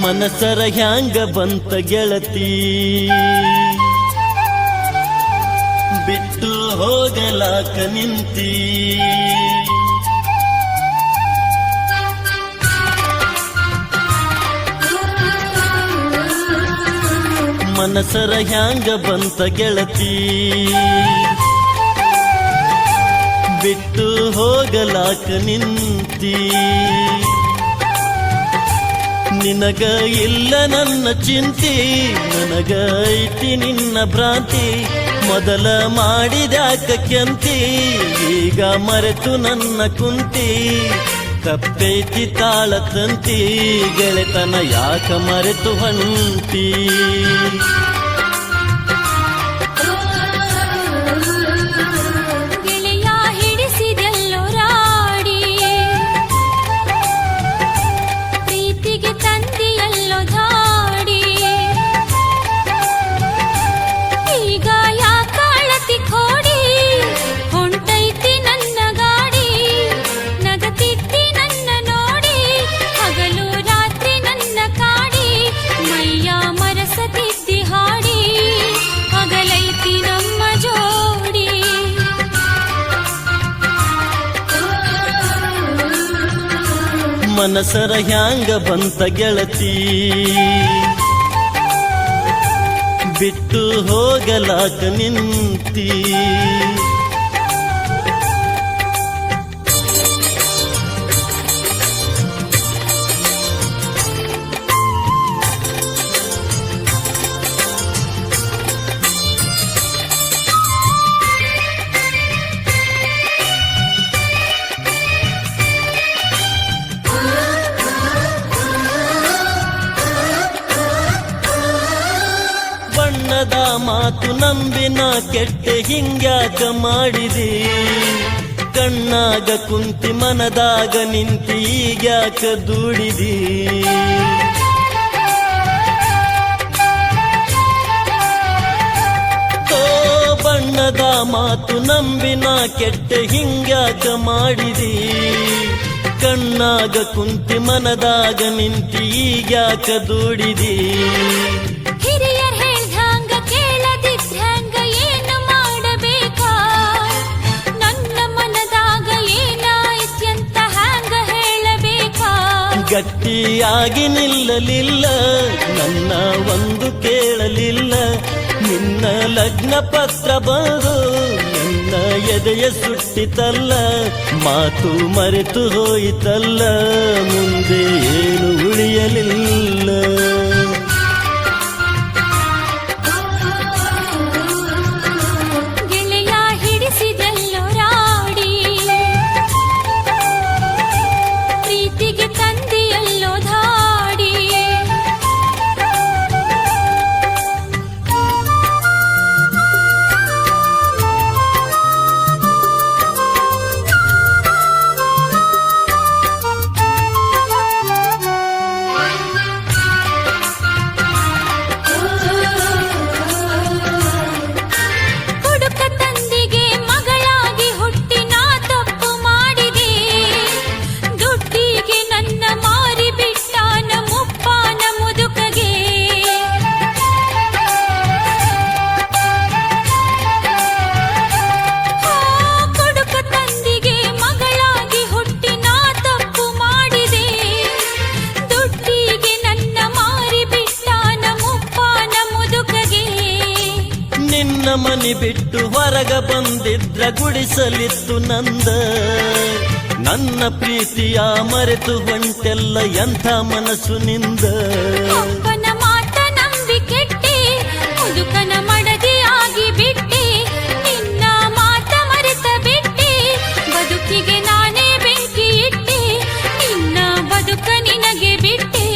ಮನಸರ ಹ್ಯಾಂಗ ಬಂತ ಗೆಳತಿ ಬಿಟ್ಟು ಹೋಗಲಾಕ ನಿಂತಿ ಮನಸರ ಹ್ಯಾಂಗ ಬಂತ ಗೆಳತಿ ಬಿಟ್ಟು ಹೋಗಲಾಕ ನಿಂತಿ ನಿನಗ ಇಲ್ಲ ನನ್ನ ಚಿಂತಿ ನನಗ ಐತಿ ನಿನ್ನ ಭ್ರಾಂತಿ ಮೊದಲ ಮಾಡಿದ್ಯಾಕ ಕೆಂತಿ ಈಗ ಮರೆತು ನನ್ನ ಕುಂತಿ ಕಪ್ಪೈತಿ ತಾಳ ತಂತಿ ಗೆಳೆತನ ಯಾಕ ಮರೆತು ಹೊಂಟಿ ಮನಸರ ಹ್ಯಾಂಗ ಬಂತ ಗೆಳತಿ ಬಿಟ್ಟು ಹೋಗಲಾಕ ನಿಂತಿ ಮಾತು ನಂಬಿನ ಕೆಟ್ಟೆ ಹಿಂಗ್ಯಾಕ ಮಾಡಿದಿ ಕಣ್ಣಾಗ ಕುಂತಿ ಮನದಾಗ ನಿಂತಿ ಈಗ್ಯಾಕ ದೂಡಿದಿ ಓ ಬಣ್ಣದ ಮಾತು ನಂಬಿನ ಕೆಟ್ಟೆ ಹಿಂಗ್ಯಾಕ ಮಾಡಿದಿ ಕಣ್ಣಾಗ ಕುಂತಿ ಮನದಾಗ ನಿಂತಿ ಈಗ್ಯಾಕ ದೂಡಿದಿ ಗಟ್ಟಿಯಾಗಿ ನಿಲ್ಲಲಿಲ್ಲ ನನ್ನ ಒಂದು ಕೇಳಲಿಲ್ಲ ನಿನ್ನ ಲಗ್ನ ಪತ್ರ ಬರು ನನ್ನ ಎದೆಯ ಸುಟ್ಟಿತಲ್ಲ ಮಾತು ಮರೆತು ಹೋಯಿತಲ್ಲ ಮುಂದೆ ಏನು ಉಳಿಯಲಿಲ್ಲ ಮನಿ ಬಿಟ್ಟು ಹೊರಗ ಬಂದಿದ್ರ ಗುಡಿಸಲಿತ್ತು ನಂದ ನನ್ನ ಪ್ರೀತಿಯ ಮರೆತು ಹೊಂಟೆಲ್ಲ ಎಂಥ ಮನಸ್ಸು ನಿಂದ ಮಾತ ನಂಬಿ ಕೆಟ್ಟಿ ಮುದುಕನ ಮಡದಿ ಆಗಿ ಬಿಟ್ಟಿ ನಿನ್ನ ಮಾತ ಮರೆತ ಬಿಟ್ಟಿ ಬದುಕಿಗೆ ನಾನೇ ಬೆಂಕಿ ಇಟ್ಟಿ ನಿನ್ನ ಬದುಕ ನಿನಗೆ ಬಿಟ್ಟಿ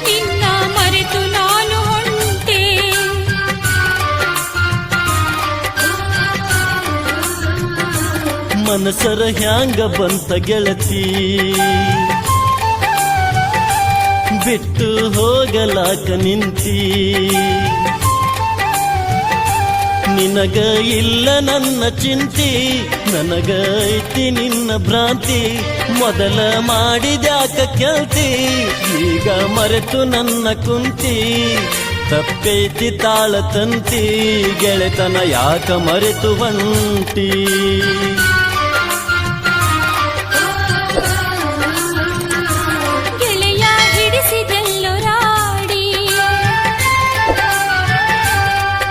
ನಿನ್ನ ಮರೆತು ನಾನು ಹೊಂಟೆ ಮನಸರ ಹ್ಯಾಂಗ ಬಂತ ಗೆಳತಿ ಬಿಟ್ಟು ಹೋಗಲಾಕ ನಿಂತಿ ನಿನಗ ಇಲ್ಲ ನನ್ನ ಚಿಂತಿ, ನನಗ ಐತಿ ನಿನ್ನ ಭ್ರಾಂತಿ. ಮೊದಲ ಮಾಡಿದ್ಯಾಕ ಕೇಳ್ತಿ, ಈಗ ಮರೆತು ನನ್ನ ಕುಂತಿ. ತಪ್ಪೈತಿ ತಾಳ ತಂತಿ, ಗೆಳೆತನ ಯಾಕ ಮರೆತು ಹೊಂಟಿ. ಗೆಳೆಯ ಹಿಡಿಸಿದೆಲ್ಲೋ ರಾಡಿ,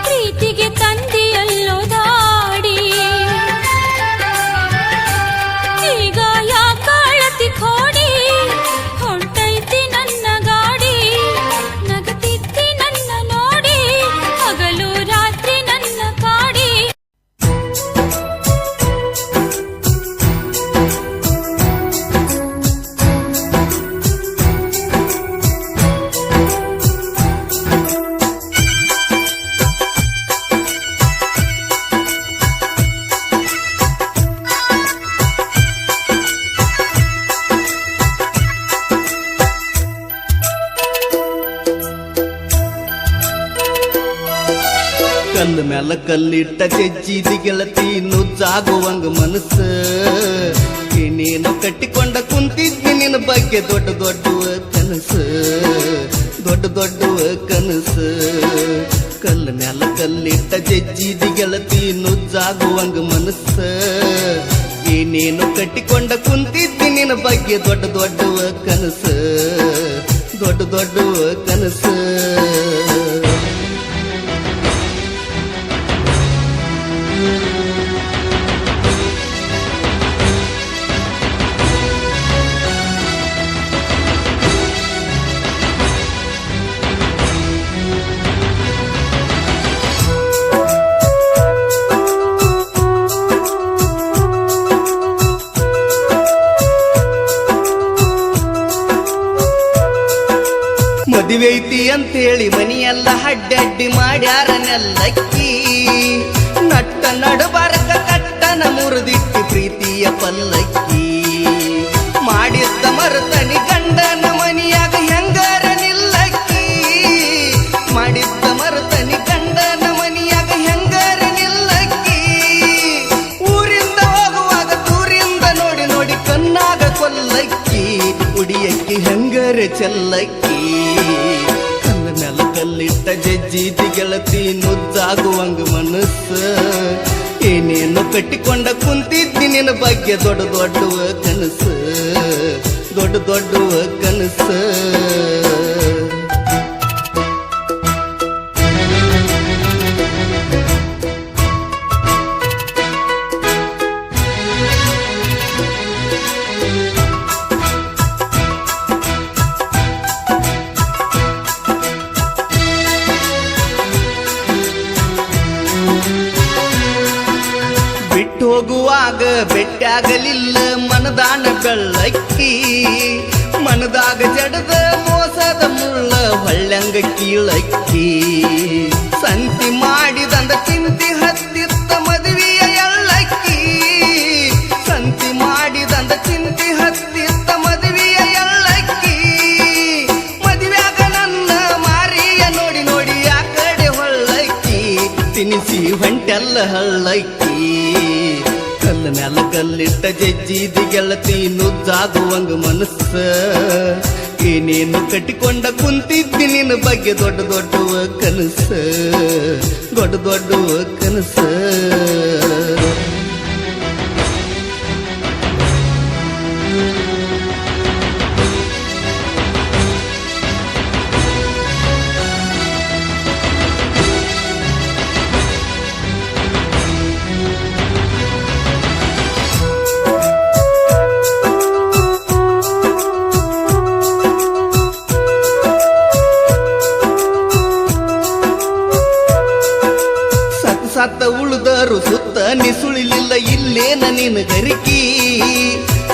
ಪ್ರೀತಿಗೆ ತಂದಿಯಲ್ಲೋ ದಾಡಿ. ಈಗ ಯಾಕ ಅಳತಿ ಕೋಡಿ, ಹೊಂಟೈತಿ ನನ್ನ ಗಾಡಿ. ನಗತಿತ್ತಿ ನನ್ನ ನೋಡಿ, ಹಗಲು ರಾತ್ರಿ ನನ್ನ ಕಾಡಿ. ಕಲ್ಲು ಮ್ಯಾಲ ಕಲ್ಲಿಟ್ಟ ಜಜ್ಜಿದಿ ಗೆಳತಿ ನುಜ್ಜಾಗುವಂಗ ಮನಸ್ಸ. ಏನೇನೋ ಕಟ್ಟಿಕೊಂಡ ಕುಂತಿದ್ದಿ ನಿನ್ನ ಬಗ್ಗೆ ದೊಡ್ಡ ದೊಡ್ಡವ ಕನಸು, ದೊಡ್ಡ ದೊಡ್ಡವ ಕನಸು. ಕಲ್ಲು ಮ್ಯಾಲ ಕಲ್ಲಿಟ್ಟ ಜಜ್ಜಿದಿ ಗೆಳತಿ ನುಜ್ಜಾಗುವಂಗ ಮನಸ್ಸ. ಏನೇನೋ ಕಟ್ಟಿಕೊಂಡ ಕುಂತಿದ್ದಿ ನಿನ್ನ ಬಗ್ಗೆ ದೊಡ್ಡ ದೊಡ್ಡವ ಕನಸು, ದೊಡ್ಡ ದೊಡ್ಡವ ಕನಸು. ಮದುವೆ ಐತಿ ಅಂತೇಳಿ ಮನಿಯೆಲ್ಲ ಅಡ್ಡಡ್ಡಿ ಮಾಡ್ಯಾರ ನೆಲ್ಲಕ್ಕಿ. ನಟ್ಟ ನಡಬಾರಕ ಕಟ್ಟನ ಮುರಿದಿಟ್ಟಿ ಪ್ರೀತಿಯ ಪಲ್ಲಕ್ಕಿ. ಮಾಡಿದ್ದ ಮರುತನಿ ಗಂಡನ ಮನಿಯಾಗ ಹೆಂಗಾರ ನಿಲ್ಲಕ್ಕಿ. ಮಾಡಿದ್ದ ಮರುತನಿ ಗಂಡನ ಮನಿಯಾಗ ಹೆಂಗಾರ ನಿಲ್ಲಕ್ಕಿ. ಊರಿಂದ ಹೋಗುವಾಗ ದೂರಿಂದ ನೋಡಿ ನೋಡಿ ಕಣ್ಣಾಗ ಕೊಲ್ಲಕ್ಕಿ. ಉಡಿಯಕ್ಕಿ ಹೆಂಗಾರ ಚೆಲ್ಲಕ್ಕಿ. ಕಲ್ಲ ಮ್ಯಾಲ ಕಲ್ಲಿಟ್ಟ ಜಜ್ಜಿದಿ ಗೆಳತಿ ನುಜ್ಜಾಗುವಂಗ ಮನಸ್ಸ. ಏನೇನು ಕಟ್ಟಿಕೊಂಡ ಕುಂತಿದ್ದಿ ನಿನ್ನ ಬಗ್ಗೆ ದೊಡ್ಡ ದೊಡ್ಡವ ಕನಸು, ದೊಡ್ಡ ದೊಡ್ಡವ ಕನಸು. ಬಿಟ್ಟು ಹೋಗುವಾಗ ಬೆಟ್ಟಾಗಲಿಲ್ಲ ಮನದಾನ ಬೆಳ್ಳಕ್ಕಿ. ಮನದಾಗ ಜಡದ ಮೋಸದ ಮುಳ್ಳ ಹೊಳ್ಳಂಗ ಕೀಳಕ್ಕಿ. ಸಂತಿ ಮಾಡಿದಂದ ಚಿಂತಿ ಹತ್ತಿತ್ತ ಮದುವೆಯ ಎಳ್ಳಕ್ಕಿ. ಸಂತಿ ಮಾಡಿದಂದ ಚಿಂತಿ ಹತ್ತಿತ್ತ ಮದುವೆಯ ಎಳ್ಳಕ್ಕಿ. ಮದುವೆಯಾಗ ನನ್ನ ಮಾರಿಯ ನೋಡಿ ನೋಡಿ ಆ ಕಡೆ ಹೊಳ್ಳಕ್ಕಿ. ತಿನಿಸಿ ಹೊಂಟೆಲ್ಲ ಹಳ್ಳಕ್ಕಿ. ಕಲ್ಲ ಮ್ಯಾಲ ಕಲ್ಲಿಟ್ಟ ಜಜ್ಜಿದಿ ಗೆಳತಿ ನುಜ್ಜಾಗುವಂಗ ಮನಸ್ಸ. ಏನೇನು ಕಟ್ಟಿಕೊಂಡ ಕುಂತಿದ್ದಿ ನಿನ್ನ ಬಗ್ಗೆ ದೊಡ್ಡ ದೊಡ್ಡವ ಕನಸ, ದೊಡ್ಡ ದೊಡ್ಡವ ಕನಸ. ಸತ್ತ ಉಳಿದರು ಸುತ್ತ ನಿಸುಳಿಲಿಲ್ಲ ಇಲ್ಲೇನ ನಿನ್ನ ಗರಿಕಿ.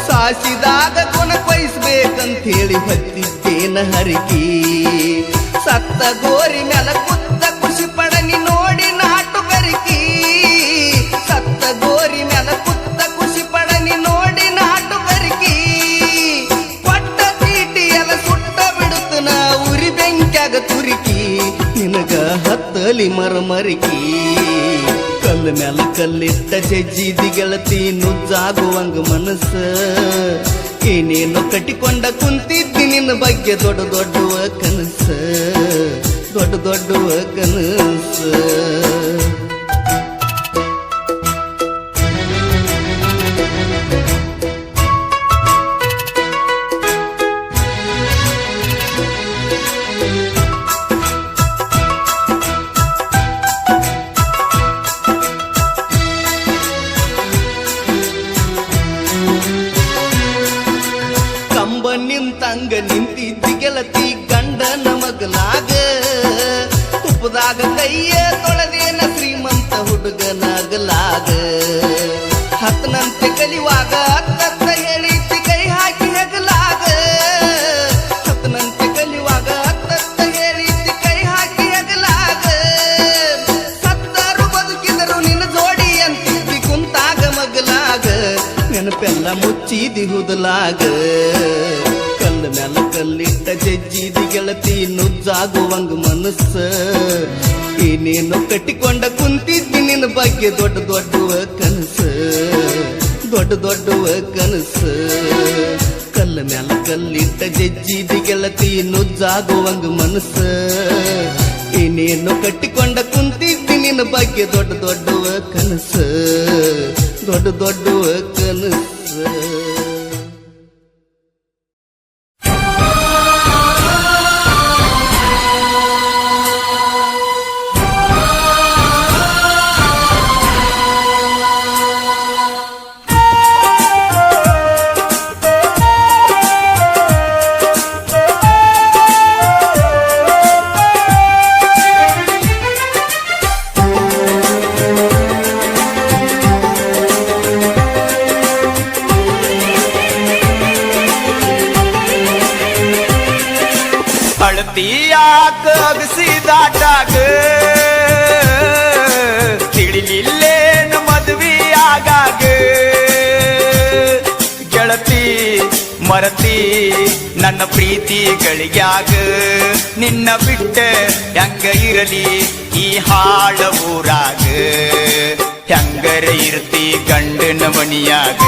ಸಾಸಿದಾಗ ಕೊನಕೊಯ್ಸ್ಬೇಕಂತ ಹೇಳಿ ಹತ್ತಿದ್ದೇನ ಹರಿಕಿ. ಸತ್ತ ಗೋರಿ ಮ್ಯಾಲ ಕುತ್ತ ಖುಷಿ ಪಡನಿ ನೋಡಿ ನಾಟು ಗರಿಕಿ. ಸತ್ತ ಗೋರಿ ಮ್ಯಾಲ ಕುತ್ತ ಖುಷಿ ಪಡನಿ ನೋಡಿ ನಾಟು ಗರಿಕಿ. ಕೊಟ್ಟ ಚೀಟಿ ಎಲ್ಲ ಸುಟ್ಟ ಬಿಡುತ್ತ ನಾ ಉರಿ ಬೆಂಕ್ಯಾಗ ತುರಿಕಿ. ನಿನಗ ಹತ್ತಲಿ ತಲಿ ಮರಮರಿಕಿ ಕಲ್ಲ ಮ್ಯಾಲ ಕಲ್ಲಿಟ್ಟ ಜಜ್ಜಿದಿ ಗೆಳತಿ ನುಜ್ಜಾಗುವಂಗ ಮನಸ್ಸ ಏನೇನು ಕಟ್ಟಿಕೊಂಡ ಕುಂತಿದ್ದಿ ನಿನ್ನ ಬಗ್ಗೆ ದೊಡ್ಡ ದೊಡ್ಡವ ಕನಸ ದೊಡ್ಡ ದೊಡ್ಡವ ಕನಸ ನಿಂತಂಗ ನಿಂತಿದ್ದಿ ಗೆಳತಿ ಗಂಡನ ಮಗಲಾಗ ತುಪ್ಪದಾಗ ಕೈಯ ತೊಳೆದೇನ ಶ್ರೀಮಂತ ಹುಡುಗನಾಗಲಾಗ ಹತ್ತನಂತೆ ಕಲಿವಾಗ ಹತ್ತ ಹೇಳಿದ್ದಿ ಕೈ ಹಾಕಿ ಹೆಗಲಾಗ ಹತ್ತನಂತೆ ಕಲಿವಾಗ ಹತ್ತ ಹೇಳಿದ್ದಿ ಕೈ ಹಾಕಿ ಹೆಗಲಾಗ ಸತ್ತರು ಬದುಕಿದರು ನಿನ್ನ ಜೋಡಿ ಅಂತಿದ್ದಿ ಕುಂತಾಗ ಮಗಲಾಗ ನೆನಪೆಲ್ಲ ಮುಚ್ಚಿದಿ ಹುದಲಾಗ ಕಲ್ಲ ಮ್ಯಾಲ ಕಲ್ಲಿಟ್ಟ ಜಜ್ಜಿದಿ ಗೆಳತಿ ನುಜ್ಜಾಗುವಂಗ ಮನಸ್ಸ ಏನೇನು ಕಟ್ಟಿಕೊಂಡ ಕುಂತಿದ್ದಿ ನಿನ್ನ ಬಗ್ಗೆ ದೊಡ್ಡ ದೊಡ್ಡವ ಕನಸ ದೊಡ್ಡ ದೊಡ್ಡವ ಕನಸ ಕಲ್ಲ ಮ್ಯಾಲ ಕಲ್ಲಿಟ್ಟ ಜಜ್ಜಿದಿ ಗೆಳತಿ ನುಜ್ಜಾಗುವಂಗ ಮನಸ್ಸ ಏನೇನು ಕಟ್ಟಿಕೊಂಡ ಕುಂತಿದ್ದಿ ನಿನ್ನ ಬಗ್ಗೆ ದೊಡ್ಡ ದೊಡ್ಡವ ಕನಸ ದೊಡ್ಡ ದೊಡ್ಡವ ಕನಸ ಅಳತಿಯಾಕ ಅಗಸಿದಾಟಾಗ ತಿಳಿಲಿಲ್ಲೇನು ಮದುವೆ ಆಗಾಗ ಗೆಳತಿ ಮರತಿ ನನ್ನ ಪ್ರೀತಿಗಳಿಗ್ಯಾಗ ನಿನ್ನ ಬಿಟ್ಟ ಹೆಂಗ ಇರಲಿ ಈ ಹಾಳ ಊರಾಗ ಹೆಂಗರ ಇರ್ತಿ ಗಂಡನ ಮನಿಯಾಗ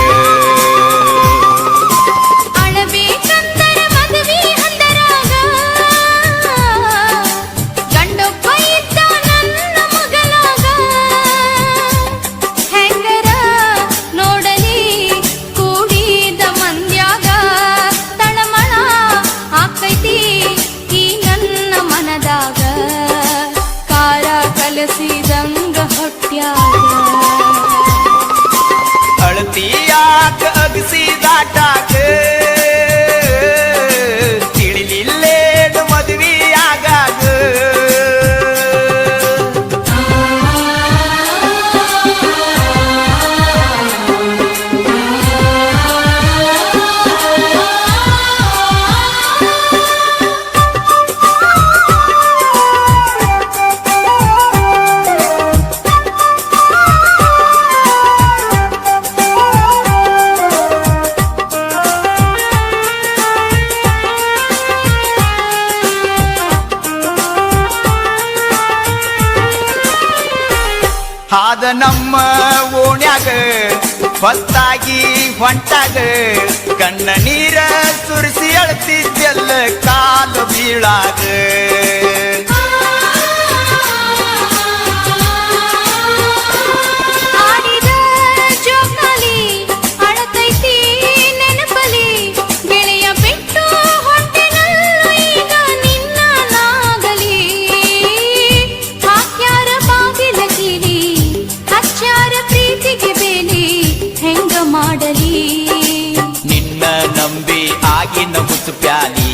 ಅಳತಿಯಾಕ ಅಗಸಿದಾಟಾಕ ತಿಳಿಲಿಲ್ಲೇನು ಮದುವೆ ಆಗಾಗ ಆದ ನಮ್ಮ ಓಣ್ಯಾಗ ಹೊತ್ತಾಗಿ ಹೊಂಟಾಗ ಕಣ್ಣ ನೀರ ಸುರಿಸಿ ಅಳ್ತಿದ್ದೆಲ್ಲ ಕಾಲು ಬೀಳಾಗ ನಿನ್ನ ನಂಬಿ ಆಗಿನ ಮುತ್ತು ಪ್ಯಾಲಿ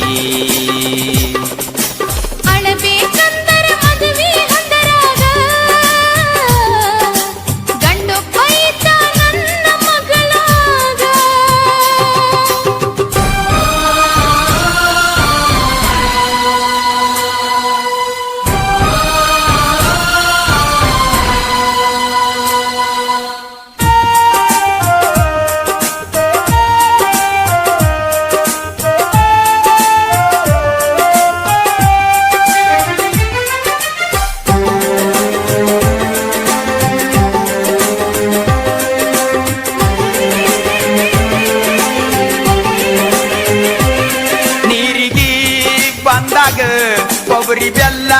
ಬೆಲ್ಲ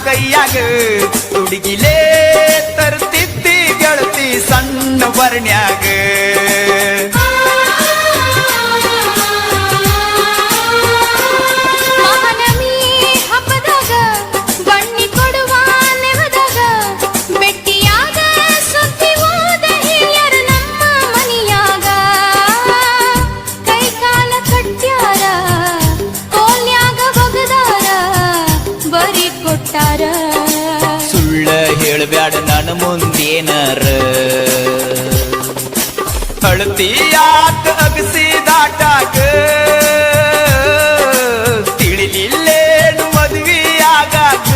ಕೈಯಾಗ ತುಡುಗಿಲೇ ತರ್ತಿದ್ದಿ ಗೆಳತಿ ಸಣ್ಣ ಬರ್ಣ್ಯಾಗ ಮಹಾನವಮಿ ಹಬ್ಬದಾಗ ಬಣ್ಣಿ ಕೊಡುವ ನೆವದಾಗ ಬೆಟ್ಟಿಯಾಗ ಸುದ್ದಿ ಓದ ಹಿರಿಯರ ನಮ್ಮ ಮನಿಯಾಗ ಕೈಕಾಲ ಕಟ್ಟ್ಯಾರ ಕೋಲ್ಯಾಗ ಬಗದಾರ ಬರಿ ಕೊಟ್ಟಾರ ಸುಳ್ಳ ಹೇಳ್ಬ್ಯಾಡ ನನ್ನ ಮುಂದೇನರ ಅಳತಿಯಾಕ ಅಗಸಿದಾಟಾಗ ತಿಳಿಲಿಲ್ಲೇನು ಮದುವೆಯಾಗಾಗ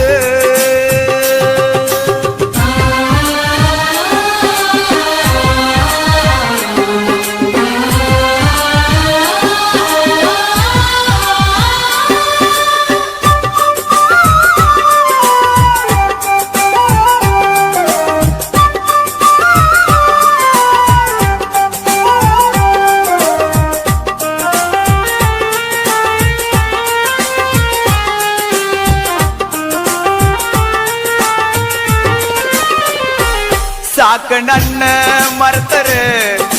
ಸಾಕ ನನ್ನ ಮರ್ತರ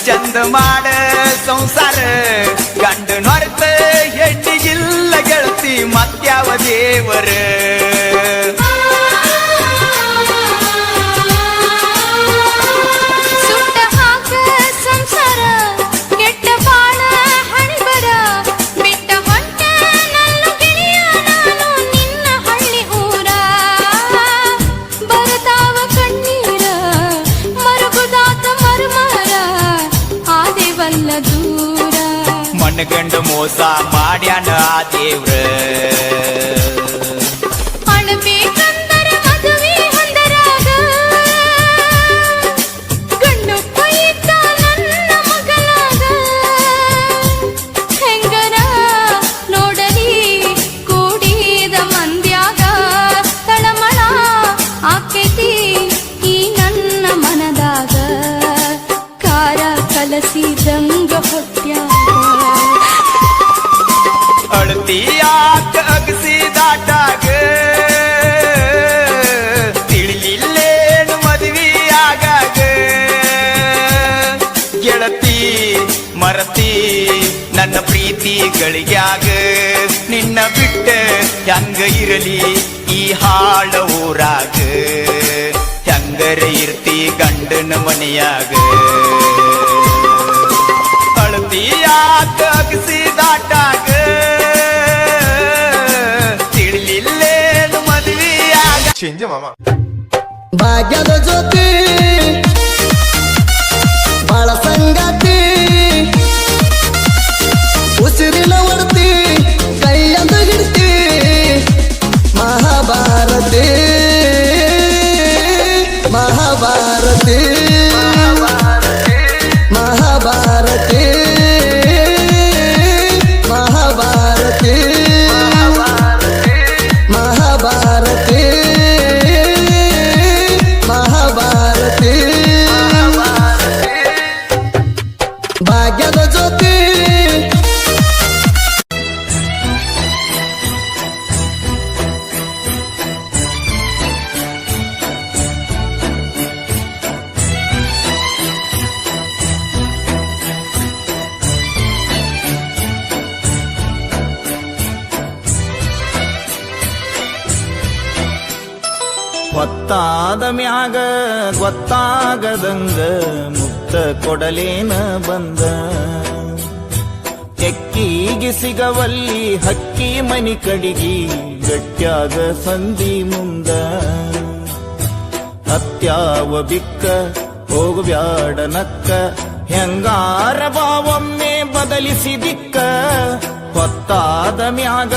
ಚಂದ ಮಾಡ ಸಂಸಾರ ಗಂಡ ನೊರ್ತ ಹೆಣ್ಣಿಗಿಲ್ಲ ಗೆಳತಿ ಮತ್ಯಾವ ದೇವರ ಸುಟ್ಟ ಹಾಕ ಸಂಸಾರ ಕೆಟ್ಟ ಬಾಳ ಹಣಿಬರ ಬಿಟ್ಟ ಹೊಂಟ ನಲ್ಲು ಗೆಳೆಯ ನಾನು ನಿನ್ನ ಹಳ್ಳಿ ಊರ ಬರತಾವ ಕಣ್ಣೀರ ಮರುಗುದಾತ ಮರುಮರ ಆದೇವಲ್ಲ ದೂರ ಮಣ್ಣಗಂಡ ಮೋಸ ಮಾಡ್ಯಾನ ಆ ದೇವ್ರ ಅಣಬೇಕಂದರ ಮದುವೆ ಹೊಂದರಾಗ ಗಂಡು ಕೊಯ್ತ ನನ್ನ ಮಗಲಾಗ ಹೆಂಗರ ನೋಡಲಿ ಕೂಡಿದ ಮಂದ್ಯಾಗ ತಳಮಳ ಆಕೈತಿ ಈ ನನ್ನ ಮನದಾಗ ಕಾರ ಕಲಸಿದಂಗ ಹೊಟ್ಯಾಗ ಅಳತಿಯಾಕ ಅಗಸಿದಾಟಾಗ ತಿಳಿಲಿಲ್ಲೇನು ಮದುವೆಯಾಗಾಗ ಗೆಳತಿ ಮರತಿ ನನ್ನ ಪ್ರೀತಿಗಳಿಗ್ಯಾಗ ನಿನ್ನ ಬಿಟ್ಟ ಹೆಂಗ ಇರಲಿ ಈ ಹಾಳ ಊರಾಗ ಹೆಂಗರ ಇರ್ತಿ ಗಂಡನ ಮನೆಯಾಗ ಅಳತಿಯಾಕ ಅಗಸಿದಾಟಾಗ ತಿಳಿಲಿಲ್ಲೇನು ಮದುವೆಯಾಗ ಭಾಗ್ಯದ ಜ್ಯೋತಿ ಬಾಳ ಸಂಗಾತಿ ಉಸಿರಿನ ಒಡ್ತಿ ಕೈಯಂದು ಹಿಡ್ತಿ ಮಹಾಭಾರತಿ ಮಹಾಭಾರತಿ ಮಹಾಭಾರತಿ ಮಹಾಭಾರತಿ ಮಹಾಭಾರತಿ ಮಹಾಭಾರತಿ ಭಾಗ್ಯದ ಜ್ಯೋತಿ ಹೊತ್ತಾದ ಮ್ಯಾಗ ಗೊತ್ತಾಗದಂಗ ಮುಕ್ತ ಕೊಡಲೇನ ಬಂದ ಕೆಕ್ಕಿಗೆ ಸಿಗವಲ್ಲಿ ಹಕ್ಕಿ ಮನಿ ಕಡಿಗಿ ಗಟ್ಯಾಗ ಸಂಧಿ ಮುಂದ ಹತ್ಯಾವ ಬಿಕ್ಕ ಹೋಗಬ್ಯಾಡ ನಕ್ಕ ಹೆಂಗಾರ ಬಾವೊಮ್ಮೆ ಬದಲಿಸಿ ದಿಕ್ಕ ಹೊತ್ತಾದ ಮ್ಯಾಗ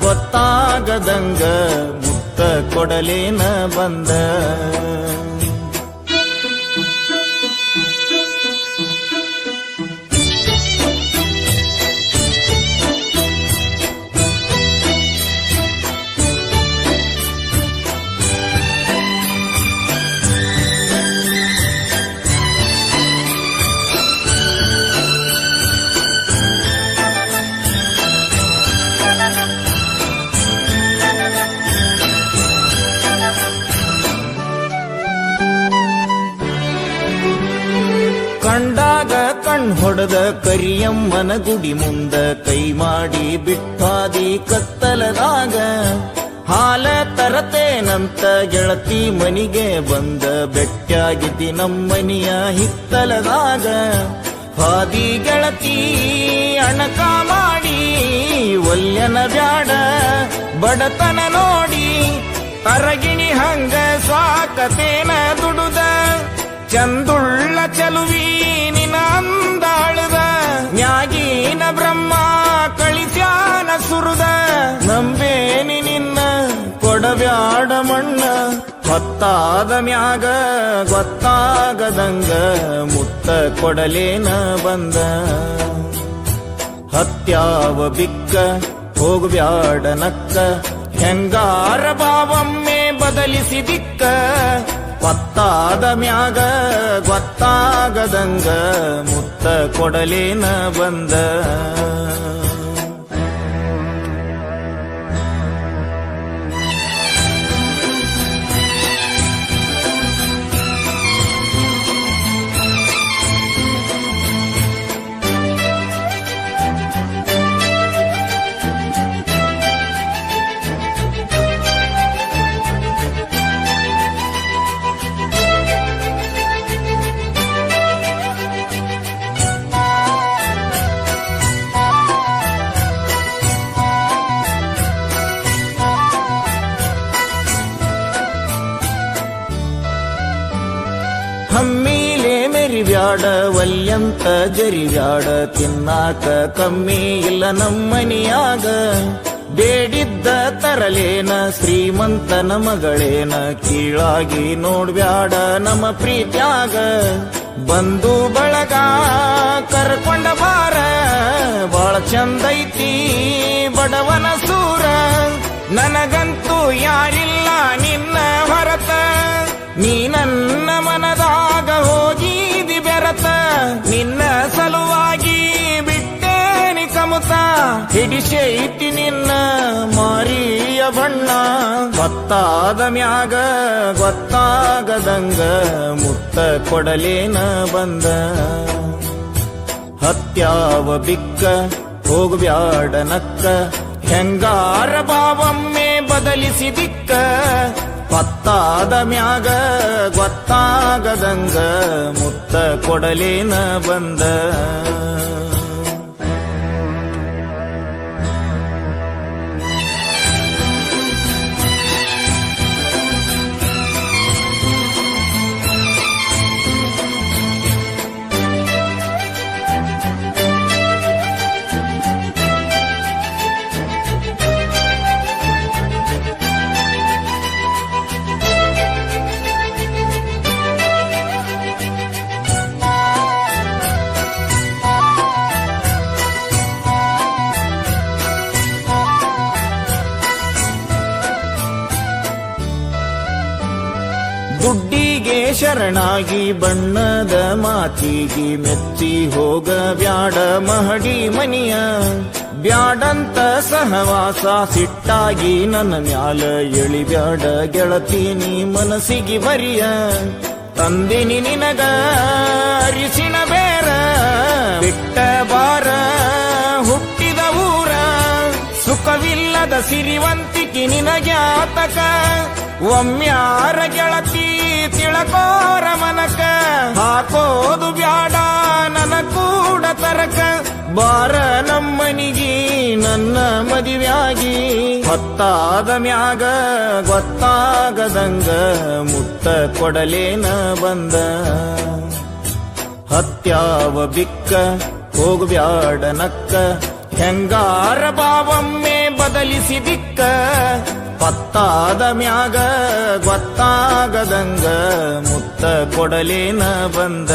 ಗೊತ್ತಾಗದಂಗ ಮುಕ್ತ ಕೊಡಲೇನ ಬಂದ ಕಂಡಾಗ ಕಣ್ ಹೊಡೆದ ಕರಿಯಮ್ಮನ ಗುಡಿ ಮುಂದ ಕೈ ಮಾಡಿ ಬಿಟ್ಟಾದಿ ಕತ್ತಲದಾಗ ಹಾಲ ತರತೇನಂತ ಗೆಳತಿ ಮನಿಗೆ ಬಂದ ಬೆಟ್ಟಾಗಿದ್ದಿ ನಮ್ಮನಿಯ ಹಿತ್ತಲದಾಗ ಹಾದಿ ಗೆಳತಿ ಅಣಕ ಮಾಡಿ ಒಲ್ಯನ ಬ್ಯಾಡ ಬಡತನ ನೋಡಿ ತರಗಿಣಿ ಹಂಗ ಸಾಕತೇನ ದುಡುದ ಚಂದುಳ್ಳ ಚಲುವಿ ನಿನ ಅಂದಾಳದ ನ್ಯಾಗೀನ ಬ್ರಹ್ಮ ಕಳಿಸ್ಯಾನ ಸುರುದ ನಂಬೇನಿ ನಿನ್ನ ಕೊಡಬ್ಯಾಡ ಮಣ್ಣ ಹೊತ್ತಾದ ಮ್ಯಾಗ ಗೊತ್ತಾಗದಂಗ ಮುತ್ತ ಕೊಡಲೇನ ಬಂದ ಹತ್ಯಾವ ಬಿಕ್ಕ ಹೋಗ್ಬ್ಯಾಡ ನಕ್ಕ ಹೆಂಗಾರ ಬಾವೊಮ್ಮೆ ಬದಲಿಸಿ ದಿಕ್ಕ ಹೊತ್ತಾದ ಮ್ಯಾಗ ಗೊತ್ತಾಗದಂಗ ಮುತ್ತ ಕೊಡಲೇನ ಬಂದ ಹಮ್ಮಿಲೆ ಮೆರಿಬ್ಯಾಡ ವಲ್ಯಂತ ಜರಿಬ್ಯಾಡ ತಿನ್ನಾಕ ಕಮ್ಮಿ ಇಲ್ಲ ನಮ್ಮನಿಯಾಗ ಬೇಡಿದ್ದ ತರಲೇನ ಶ್ರೀಮಂತನ ಮಗಳೇನ ಕೀಳಾಗಿ ನೋಡ್ಬ್ಯಾಡ ನಮ್ಮ ಪ್ರೀತ್ಯಾಗ ಬಂದು ಬಳಗ ಕರ್ಕೊಂಡ ಬಾರ ಬಾಳ ಚಂದೈತಿ ಬಡವನ ಸೂರ ನನಗಂತೂ ಯಾರಿಲ್ಲ ನಿನ್ನ ಹೊರತ ನೀ ನನ್ನ ಮನದಾಗ ಹೋಗಿದಿ ಬೆರತ ನಿನ್ನ ಸಲುವಾಗಿ ಬಿಟ್ಟೇನಿ ಕಮುತ ಹಿಡಿಸೈತಿ ನಿನ್ನ ಮಾರಿಯ ಬಣ್ಣ ಗೊತ್ತಾದ ಮ್ಯಾಗ ಗೊತ್ತಾಗದಂಗ ಮುತ್ತ ಕೊಡಲೇನ ಬಂದ ಹತ್ಯಾವ ಬಿಕ್ಕ ಹೋಗ್ಬ್ಯಾಡ ನಕ್ಕ ಹೆಂಗಾರ ಬಾವೊಮ್ಮೆ ಬದಲಿಸಿ ದಿಕ್ಕ ಹೊತ್ತಾದ ಮ್ಯಾಗ ಗೊತ್ತಾಗದಂಗ ಮುತ್ತ ಕೊಡಲೇನ ಬಂದ ದುಡ್ಡಿಗೆ ಶರಣಾಗಿ ಬಣ್ಣದ ಮಾತಿಗೆ ಮೆಚ್ಚಿ ಹೋಗ ಬ್ಯಾಡ ಮಹಡಿ ಮನಿಯ ಬ್ಯಾಡಂತ ಸಹವಾಸ ಸಿಟ್ಟಾಗಿ ನನ್ನ ಮ್ಯಾಲ ಎಳಿಬ್ಯಾಡ ಗೆಳತಿ ನೀ ಮನಸ್ಸಿಗೆ ಬರಿಯ ತಂದಿನಿ ನಿನಗ ಅರಿಸಿನ ಬೇರ ಬಿಟ್ಟ ಬಾರ ಹುಟ್ಟಿದ ಊರ ಸುಖವಿಲ್ಲದ ಸಿರಿವಂತಿಕೆ ನಿನಗ್ಯಾತಕ ಒಮ್ಮ್ಯಾರ ಗೆಳತಿ ತಿಳಕೋರ ಮನಕ ಹಾಕೋದು ಬ್ಯಾಡ ನನ ಕೂಡ ತರಕ ಬಾರ ನಮ್ಮನಿಗಿ ನನ್ನ ಮದುವ್ಯಾಗಿ ಹೊತ್ತಾದ ಮ್ಯಾಗ ಗೊತ್ತಾಗದಂಗ ಮುತ್ತ ಕೊಡಲೇನ ಬಂದ ಹತ್ಯಾವ ಬಿಕ್ಕ ಹೋಗ್ಬ್ಯಾಡ ನಕ್ಕ ಹೆಂಗಾರ ಬಾವೊಮ್ಮೆ ಬದಲಿಸಿ ದಿಕ್ಕ ಹೊತ್ತಾದ ಮ್ಯಾಗ ಗೊತ್ತಾಗದಂಗ ಮುತ್ತ ಕೊಡಲೇನ ಬಂದ